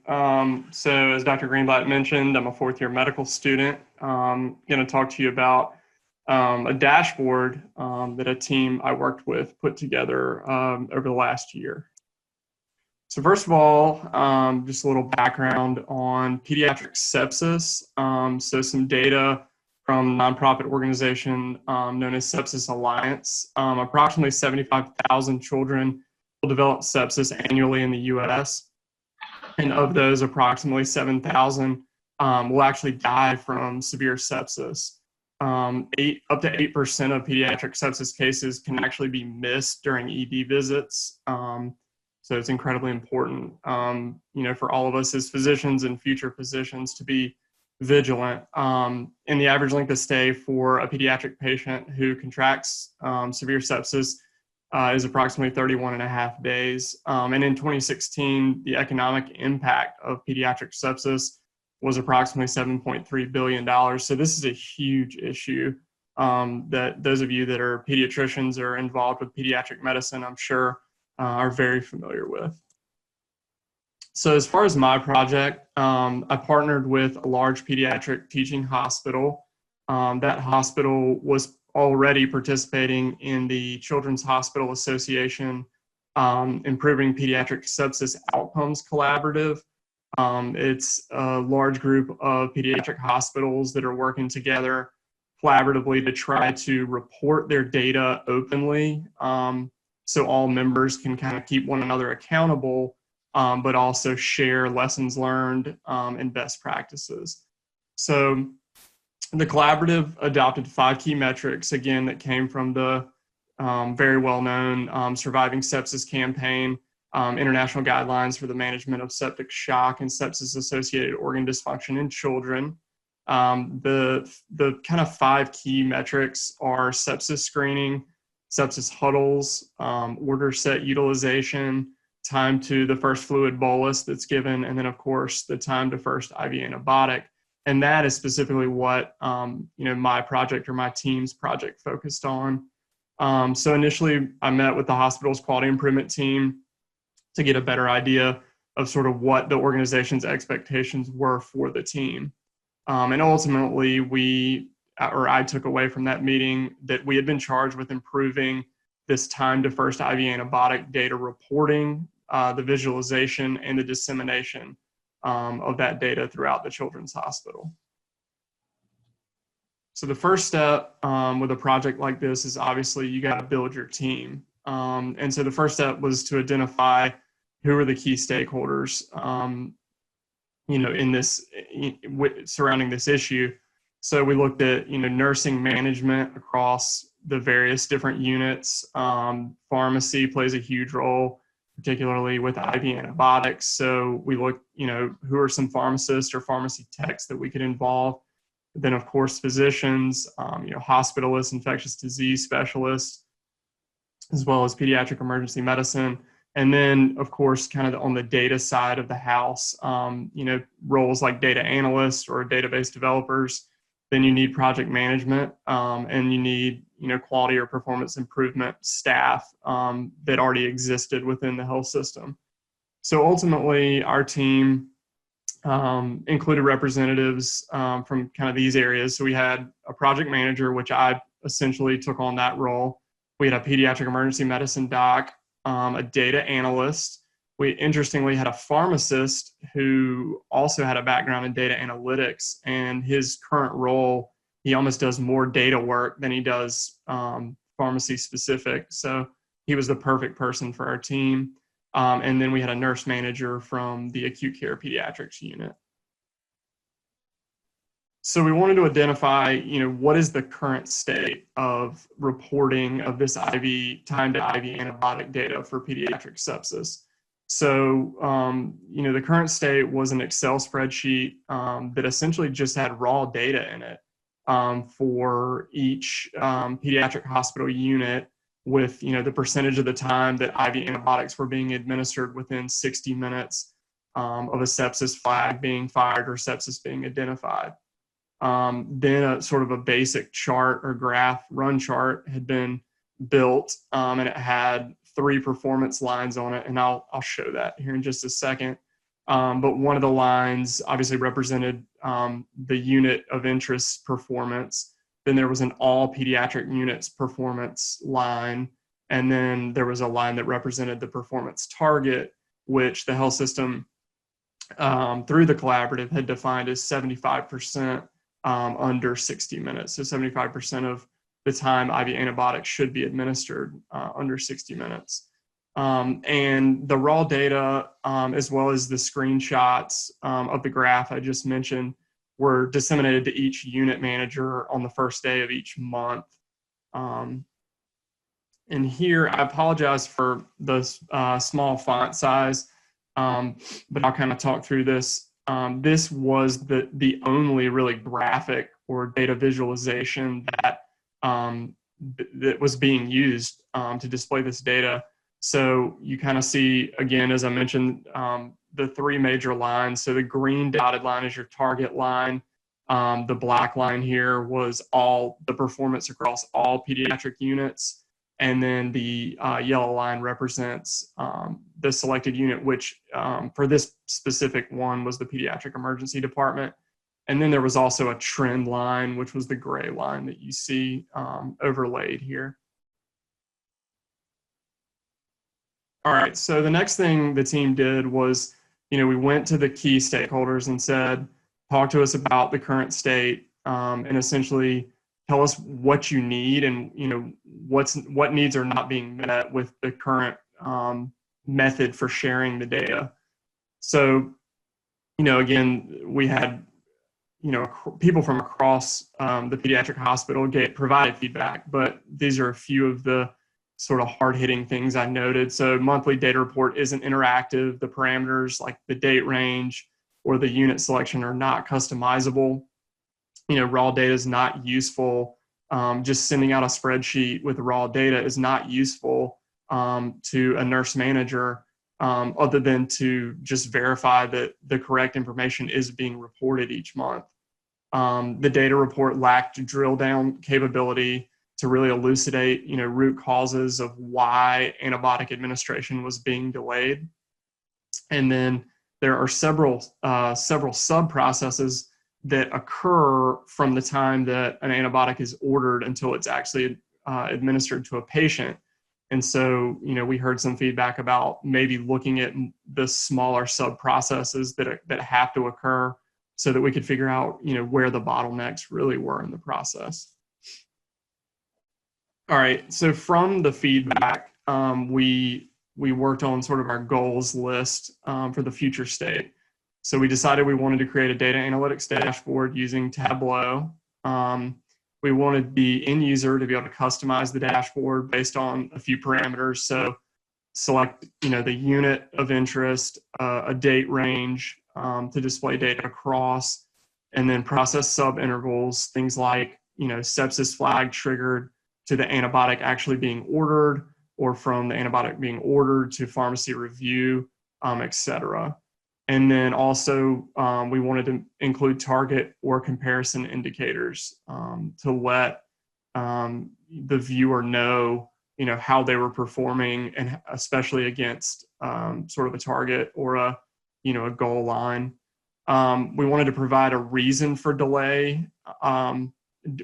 So as Dr. Greenblatt mentioned, I'm a fourth year medical student. I'm going to talk to you about a dashboard that a team I worked with put together over the last year. So first of all, just a little background on pediatric sepsis. So some data from a nonprofit organization known as Sepsis Alliance. Approximately 75,000 children will develop sepsis annually in the U.S. And of those, approximately 7,000 will actually die from severe sepsis. Up to 8% of pediatric sepsis cases can actually be missed during ED visits. So it's incredibly important, for all of us as physicians and future physicians to be vigilant. And the average length of stay for a pediatric patient who contracts severe sepsis is approximately 31.5 days. And in 2016, the economic impact of pediatric sepsis was approximately $7.3 billion. So this is a huge issue that those of you that are pediatricians or involved with pediatric medicine, I'm sure, are very familiar with. So as far as my project, I partnered with a large pediatric teaching hospital. That hospital was already participating in the Children's Hospital Association Improving Pediatric Sepsis Outcomes Collaborative. It's a large group of pediatric hospitals that are working together collaboratively to try to report their data openly, so all members can kind of keep one another accountable, but also share lessons learned and best practices. So the collaborative adopted 5 key metrics, again, that came from the very well-known Surviving Sepsis campaign, international guidelines for the management of septic shock and sepsis-associated organ dysfunction in children. The kind of 5 key metrics are sepsis screening, sepsis huddles, order set utilization, time to the first fluid bolus that's given, and then of course the time to first IV antibiotic. And that is specifically what my project or my team's project focused on. So initially I met with the hospital's quality improvement team to get a better idea of sort of what the organization's expectations were for the team. And ultimately I took away from that meeting that we had been charged with improving this time to first IV antibiotic data reporting, the visualization, and the dissemination of that data throughout the children's hospital. So the first step with a project like this is obviously you got to build your team. And so the first step was to identify who are the key stakeholders, surrounding this issue. So we looked at, nursing management across the various different units. Pharmacy plays a huge role, particularly with IV antibiotics. So we looked, who are some pharmacists or pharmacy techs that we could involve. Then, of course, physicians, hospitalists, infectious disease specialists, as well as pediatric emergency medicine. And then, of course, kind of on the data side of the house, roles like data analysts or database developers. Then you need project management, and you need, quality or performance improvement staff that already existed within the health system. So ultimately, our team included representatives from kind of these areas. So we had a project manager, which I essentially took on that role. We had a pediatric emergency medicine doc, a data analyst. We interestingly had a pharmacist who also had a background in data analytics, and his current role, he almost does more data work than he does pharmacy specific. So he was the perfect person for our team. And then we had a nurse manager from the acute care pediatrics unit. So we wanted to identify, what is the current state of reporting of this IV, time to IV antibiotic data for pediatric sepsis. So, the current state was an Excel spreadsheet that essentially just had raw data in it for each pediatric hospital unit with, the percentage of the time that IV antibiotics were being administered within 60 minutes of a sepsis flag being fired or sepsis being identified. Then a sort of a basic chart or graph run chart had been built, and it had 3 performance lines on it, and I'll show that here in just a second. But one of the lines obviously represented the unit of interest performance. Then there was an all pediatric units performance line. And then there was a line that represented the performance target, which the health system through the collaborative had defined as 75% under 60 minutes. So 75% of the time IV antibiotics should be administered under 60 minutes. And the raw data, as well as the screenshots of the graph I just mentioned, were disseminated to each unit manager on the first day of each month. And here, I apologize for the small font size, but I'll kind of talk through this. This was the only really graphic or data visualization that was being used to display this data. So you kind of see, again, as I mentioned, the three major lines. So the green dotted line is your target line. The black line here was all the performance across all pediatric units. And then the yellow line represents the selected unit, which for this specific one was the pediatric emergency department. And then there was also a trend line, which was the gray line that you see overlaid here. All right, so the next thing the team did was, we went to the key stakeholders and said, talk to us about the current state and essentially tell us what you need and, what needs are not being met with the current method for sharing the data. So, again, we had, people from across the pediatric hospital provided feedback, but these are a few of the sort of hard-hitting things I noted. So monthly data report isn't interactive. The parameters like the date range or the unit selection are not customizable. Raw data is not useful. Just sending out a spreadsheet with raw data is not useful to a nurse manager other than to just verify that the correct information is being reported each month. The data report lacked drill down capability to really elucidate, root causes of why antibiotic administration was being delayed. And then there are several sub-processes that occur from the time that an antibiotic is ordered until it's actually administered to a patient. And so, we heard some feedback about maybe looking at the smaller sub-processes that have to occur so that we could figure out, where the bottlenecks really were in the process. All right, so from the feedback, we worked on sort of our goals list for the future state. So we decided we wanted to create a data analytics dashboard using Tableau. We wanted the end user to be able to customize the dashboard based on a few parameters. So select, the unit of interest, a date range to display data across, and then process sub-intervals, things like, sepsis flag triggered to the antibiotic actually being ordered, or from the antibiotic being ordered to pharmacy review, et cetera. And then also we wanted to include target or comparison indicators to let the viewer know, how they were performing, and especially against sort of a target or a goal line. We wanted to provide a reason for delay.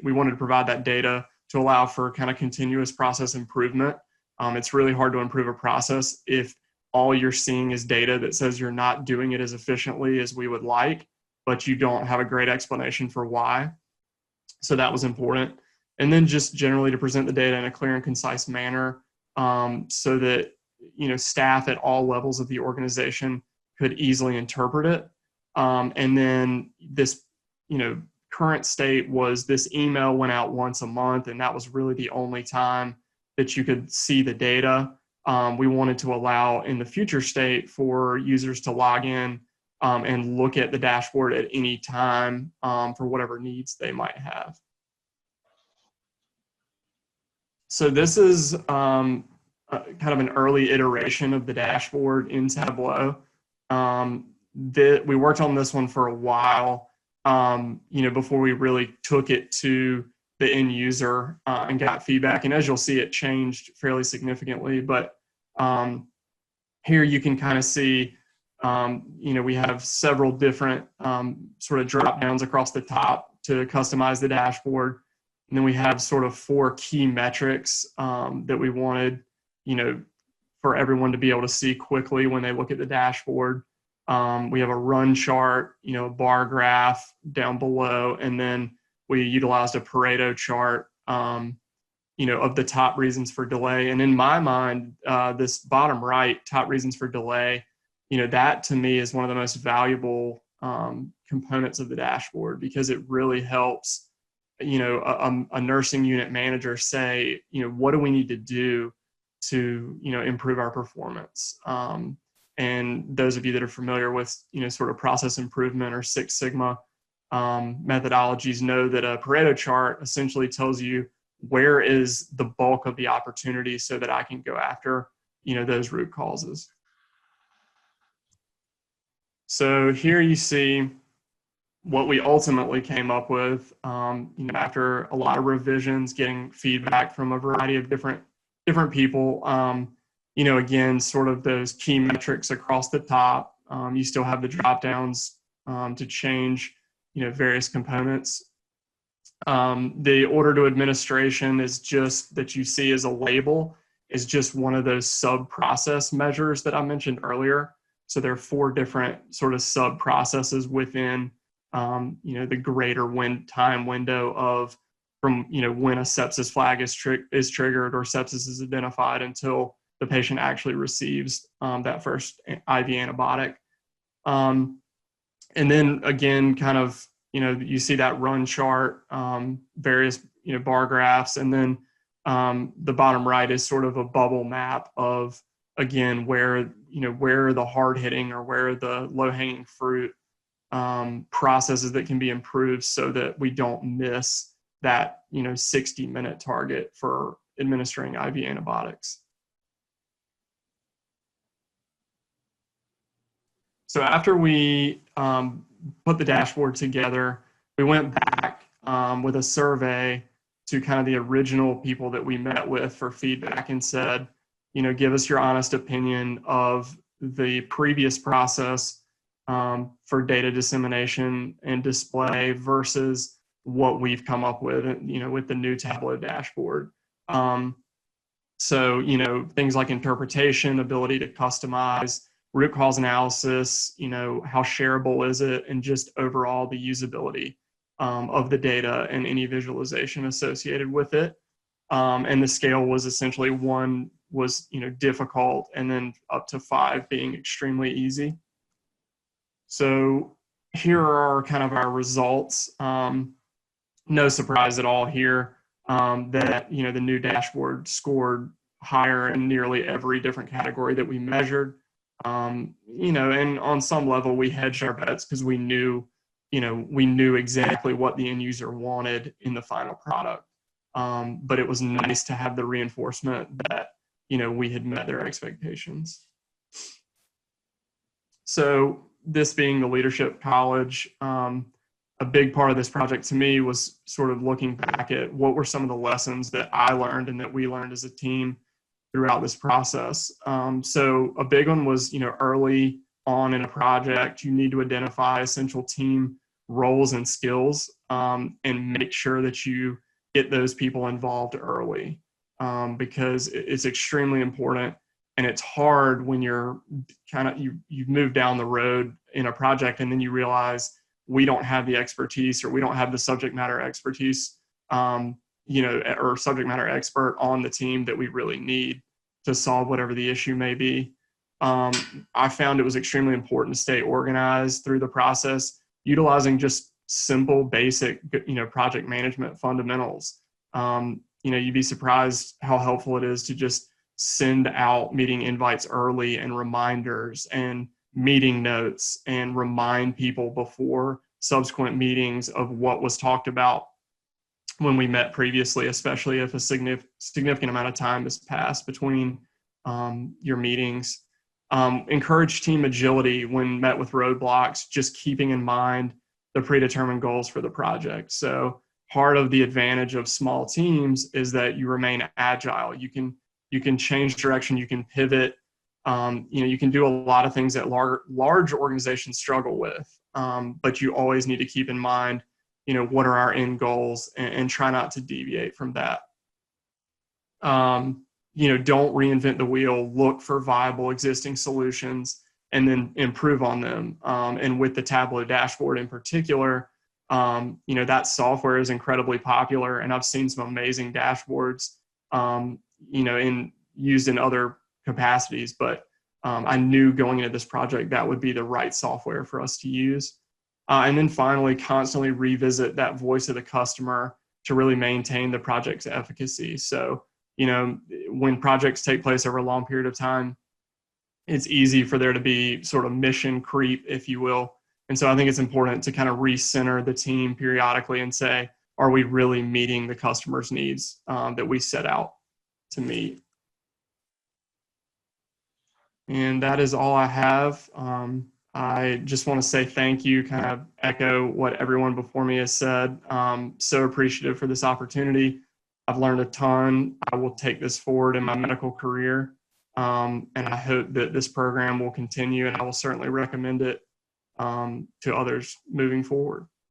We wanted to provide that data to allow for kind of continuous process improvement. It's really hard to improve a process if all you're seeing is data that says you're not doing it as efficiently as we would like, but you don't have a great explanation for why. So that was important. And then just generally to present the data in a clear and concise manner so that, staff at all levels of the organization could easily interpret it. And then this, current state was this email went out once a month, and that was really the only time that you could see the data. We wanted to allow in the future state for users to log in and look at the dashboard at any time for whatever needs they might have. So this is kind of an early iteration of the dashboard in Tableau. We worked on this one for a while, before we really took it to the end user and got feedback. And as you'll see, it changed fairly significantly. But here you can kind of see We have several different sort of drop downs across the top to customize the dashboard. And then we have sort of 4 key metrics that we wanted, for everyone to be able to see quickly when they look at the dashboard. We have a run chart, a bar graph down below, and then we utilized a Pareto chart, of the top reasons for delay. And in my mind, this bottom right, top reasons for delay, that to me is one of the most valuable components of the dashboard, because it really helps, a nursing unit manager say, what do we need to do to, improve our performance. And those of you that are familiar with, sort of process improvement or Six Sigma methodologies know that a Pareto chart essentially tells you where is the bulk of the opportunity so that I can go after, those root causes. So here you see what we ultimately came up with, after a lot of revisions, getting feedback from a variety of different people. Again, sort of those key metrics across the top. You still have the drop downs to change, various components. The order to administration is just that you see as a label is just one of those sub-process measures that I mentioned earlier. So there are 4 different sort of sub-processes within, the greater time window of from, when a sepsis flag is triggered or sepsis is identified until the patient actually receives that first IV antibiotic. And then again, kind of, you see that run chart, various, bar graphs, and then the bottom right is sort of a bubble map of, again, where the hard hitting or where the low hanging fruit processes that can be improved so that we don't miss that 60-minute target for administering IV antibiotics. So after we put the dashboard together, we went back with a survey to kind of the original people that we met with for feedback and said, give us your honest opinion of the previous process for data dissemination and display versus what we've come up with, with the new Tableau dashboard. So, things like interpretation, ability to customize, root cause analysis, how shareable is it, and just overall the usability of the data and any visualization associated with it. And the scale was essentially 1 was, difficult, and then up to 5 being extremely easy. So here are kind of our results. No surprise at all here that, the new dashboard scored higher in nearly every different category that we measured. And on some level we hedged our bets because we knew exactly what the end user wanted in the final product. But it was nice to have the reinforcement that, we had met their expectations. So this being the Leadership College, a big part of this project to me was sort of looking back at what were some of the lessons that I learned and that we learned as a team throughout this process. So a big one was, early on in a project, you need to identify essential team roles and skills and make sure that you get those people involved early because it's extremely important. And it's hard when you're you've moved down the road in a project and then you realize we don't have the expertise or we don't have the subject matter expertise, or subject matter expert on the team that we really need to solve whatever the issue may be. I found it was extremely important to stay organized through the process, utilizing just simple, basic, project management fundamentals. You'd be surprised how helpful it is to just send out meeting invites early and reminders and meeting notes and remind people before subsequent meetings of what was talked about when we met previously, especially if a significant amount of time has passed between your meetings. Encourage team agility when met with roadblocks, just keeping in mind the predetermined goals for the project. So part of the advantage of small teams is that you remain agile. You can change direction, you can pivot You can do a lot of things that large organizations struggle with, but you always need to keep in mind, what are our end goals, and try not to deviate from that. Don't reinvent the wheel. Look for viable existing solutions and then improve on them. And with the Tableau dashboard in particular, that software is incredibly popular, and I've seen some amazing dashboards, used in other capacities. But I knew going into this project that would be the right software for us to use. And then finally, constantly revisit that voice of the customer to really maintain the project's efficacy. So, when projects take place over a long period of time, it's easy for there to be sort of mission creep, if you will. And so I think it's important to kind of recenter the team periodically and say, are we really meeting the customer's needs that we set out to meet? And that is all I have. I just want to say thank you, kind of echo what everyone before me has said. So appreciative for this opportunity. I've learned a ton. I will take this forward in my medical career. And I hope that this program will continue, and I will certainly recommend it to others moving forward.